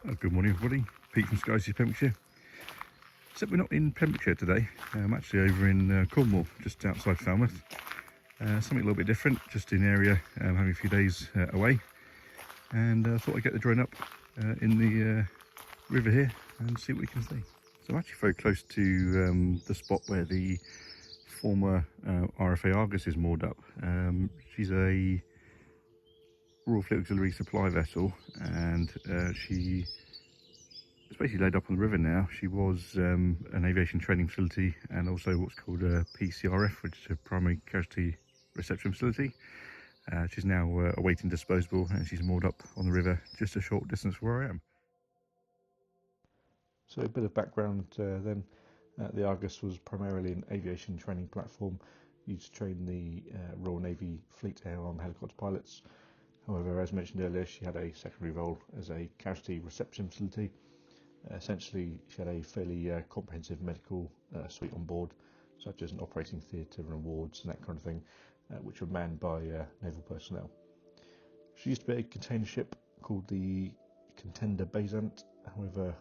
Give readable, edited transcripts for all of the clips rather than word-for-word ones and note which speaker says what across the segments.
Speaker 1: Good morning everybody, Pete from Sky.Sea.Pembrokeshire. Except we're not in Pembrokeshire today, I'm actually over in Cornwall, just outside Falmouth. Something a little bit different, just in area, having a few days away. And I thought I'd get the drone up in the river here and see what we can see. So I'm actually very close to the spot where the former RFA Argus is moored up. She's a Royal Fleet Auxiliary supply vessel, and she is basically laid up on the river now. She was an aviation training facility and also what's called a PCRF, which is a primary casualty reception facility. She's now awaiting disposal, and she's moored up on the river just a short distance from where I am. So a bit of background then. The Argus was primarily an aviation training platform used to train the Royal Navy Fleet Air Arm helicopter pilots. However, as mentioned earlier, she had a secondary role as a casualty reception facility. Essentially, she had a fairly comprehensive medical suite on board, such as an operating theatre and wards and that kind of thing, which were manned by naval personnel. She used to be a container ship called the Contender Basant. However,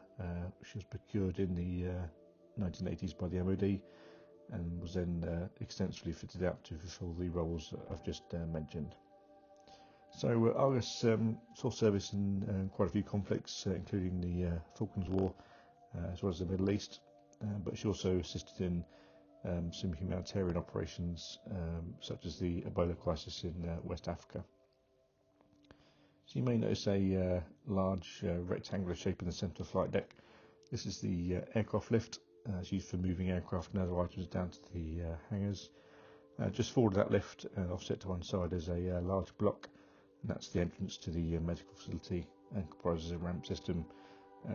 Speaker 1: she was procured in the 1980s by the MOD and was then extensively fitted out to fulfil the roles I've just mentioned. So Argus saw service in quite a few conflicts, including the Falklands War, as well as the Middle East, but she also assisted in some humanitarian operations, such as the Ebola crisis in West Africa. So you may notice a large rectangular shape in the centre of the flight deck. This is the aircraft lift. It's used for moving aircraft and other items down to the hangars. Just forward of that lift and offset to one side is a large block, and that's the entrance to the medical facility, and comprises a ramp system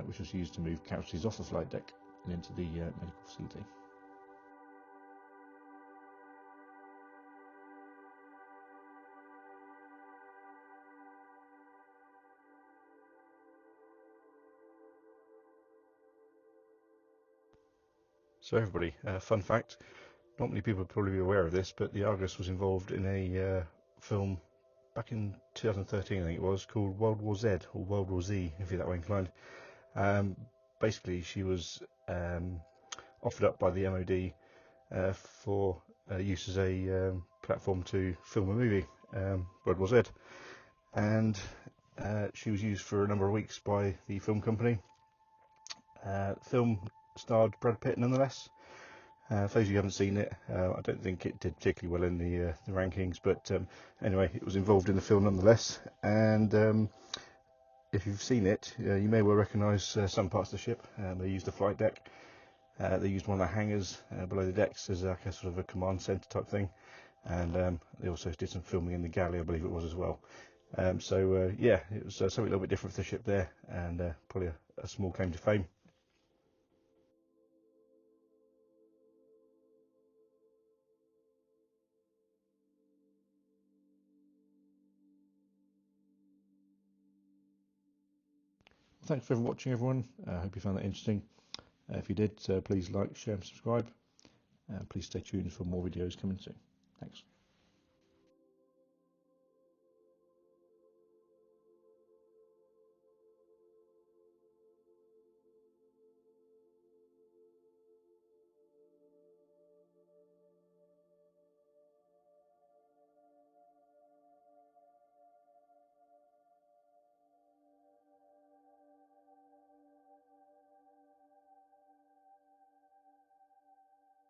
Speaker 1: which was used to move casualties off the flight deck and into the medical facility. So everybody, fun fact, not many people would probably be aware of this, but the Argus was involved in a film back in 2013, I think it was, called World War Z, or World War Z, if you're that way inclined. Basically, she was offered up by the MOD for use as a platform to film a movie, World War Z. And she was used for a number of weeks by the film company. The film starred Brad Pitt nonetheless. For those of you who haven't seen it, I don't think it did particularly well in the rankings, but anyway, it was involved in the film nonetheless. And if you've seen it, you may well recognise some parts of the ship. They used the flight deck. They used one of the hangars below the decks as like a sort of a command centre type thing, and they also did some filming in the galley, I believe it was as well. Yeah, it was something a little bit different for the ship there, and probably a small claim to fame. Thanks for watching, everyone. I hope you found that interesting. If you did, please like, share and subscribe. Please stay tuned for more videos coming soon. Thanks.